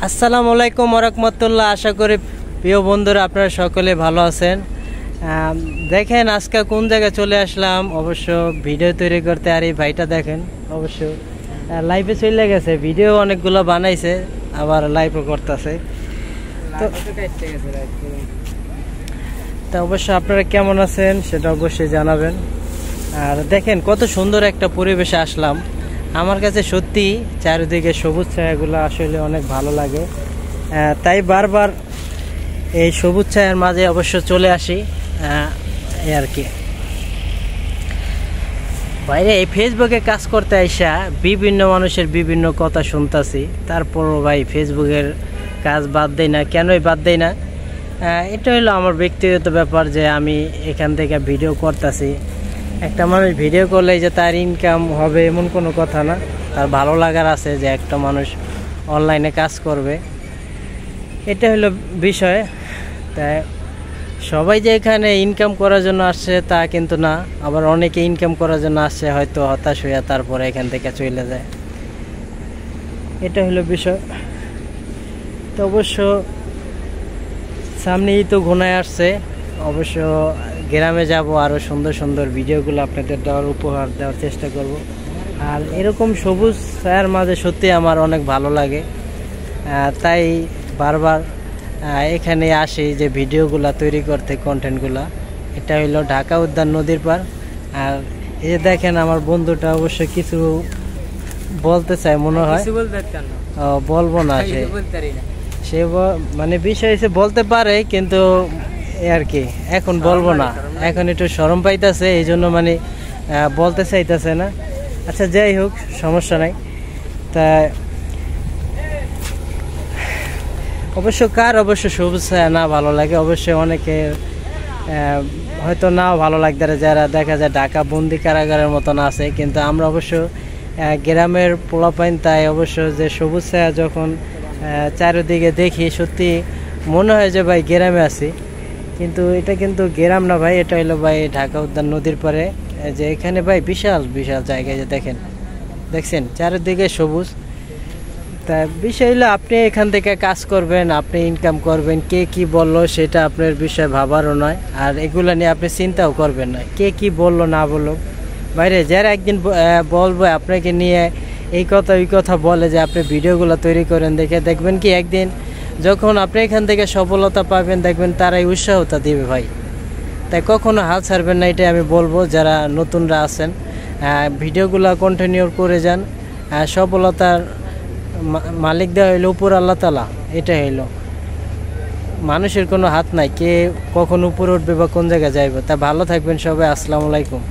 আসসালামু আলাইকুম ওয়া রাহমাতুল্লাহ। আশা করি প্রিয় বন্ধুরা আপনারা সকলে ভালো আছেন। দেখেন আজকে কোন জায়গায় চলে আসলাম, অবশ্য ভিডিও তৈরি করতে। আর এই ভাইটা দেখেন অবশ্য লাইভে চলে গেছে, ভিডিও অনেকগুলো বানাইছে, আবার লাইভও করতেছে। তো অবশ্য আপনারা কেমন আছেন সেটা অবশ্যই জানাবেন। আর দেখেন কত সুন্দর একটা পরিবেশে আসলাম। আমার কাছে সত্যি চারিদিকে সবুজ ছায়াগুলো আসলে অনেক ভালো লাগে, তাই বারবার এই সবুজ ছায়ার মাঝে অবশ্য চলে আসি এই আর কি। বাইরে এই ফেসবুকে কাজ করতে আইসা বিভিন্ন মানুষের বিভিন্ন কথা শুনতেছি, তারপরও ভাই ফেসবুকের কাজ বাদ দেই না। কেনই বাদ দেই না, এটা হলো আমার ব্যক্তিগত ব্যাপার যে আমি এখান থেকে ভিডিও করতেছি। একটা মানুষ ভিডিও করলে যে তার ইনকাম হবে এমন কোনো কথা না, তার ভালো লাগার আছে যে একটা মানুষ অনলাইনে কাজ করবে, এটা হলো বিষয়। তাই সবাই যে এখানে ইনকাম করার জন্য আসছে তা কিন্তু না, আবার অনেকে ইনকাম করার জন্য আসছে হয়তো হতাশ হইয়া তারপরে এখান থেকে চলে যায়, এটা হলো বিষয়। তো অবশ্য সামনেই তো ঘনায় আসছে, অবশ্য গ্রামে যাব, আরও সুন্দর সুন্দর ভিডিওগুলো আপনাদের উপহার দেওয়ার চেষ্টা করব। আর এরকম সবুজ ছায়ার মাঝে সত্যি আমার অনেক ভালো লাগে, তাই বারবার এখানে আসি যে ভিডিওগুলো তৈরি করতে, কন্টেন্টগুলো। এটা হইলো ঢাকা উদ্যান নদীর পার। আর এই যে দেখেন আমার বন্ধুটা অবশ্য কিছু বলতে চায় মনে হয়, বলবো না, সে মানে বিষয় সে বলতে পারে কিন্তু আর কি এখন বলবো না, এখন একটু শরম পাইতেছে, এই জন্য মানে বলতে চাইতেছে না। আচ্ছা যাই হোক, সমস্যা নাই। তা অবশ্য কার অবশ্য সবুজ ছায়া না ভালো লাগে, অবশ্যই অনেকের হয়তো নাও ভালো লাগতে পারে, যারা দেখা যায় ঢাকা বন্দি কারাগারের মতন আছে। কিন্তু আমরা অবশ্য গ্রামের পোলাপাইন, তাই অবশ্য যে সবুজ ছায়া যখন চারিদিকে দেখি সত্যি মনে হয় যে ভাই গ্রামে আছি, কিন্তু এটা কিন্তু গ্রাম না ভাই, এটা হলো ভাই ঢাকা উদ্যান নদীর পারে। যে এখানে ভাই বিশাল বিশাল জায়গায় যে দেখছেন চারিদিকে সবুজ। তা বিষয় হলো আপনি এখান থেকে কাজ করবেন, আপনি ইনকাম করবেন, কে কি বললো সেটা আপনার বিষয় ভাবারও নয়, আর এগুলো নিয়ে আপনি চিন্তাও করবেন না কে কি বললো না বললো। বাইরে যারা একদিন বলবো আপনাকে নিয়ে এই কথা ওই কথা বলে যে আপনি ভিডিওগুলো তৈরি করেন, দেখবেন কি একদিন যখন আপনি এখান থেকে সফলতা পাবেন, দেখবেন তারাই উৎসাহতা দিবে ভাই। তাই কখনো হাল ছাড়বেন না, এটাই আমি বলবো। যারা নতুনরা আছেন ভিডিওগুলো কন্টিনিউ করে যান, সফলতার মালিক দেওয়া হইলো উপর আল্লাহ তাআলা, এটা হইলো মানুষের কোনো হাত নাই, কে কখন উপরে উঠবে বা কোন জায়গায় যাইবে। তা ভালো থাকবেন সবাই, আসসালামু আলাইকুম।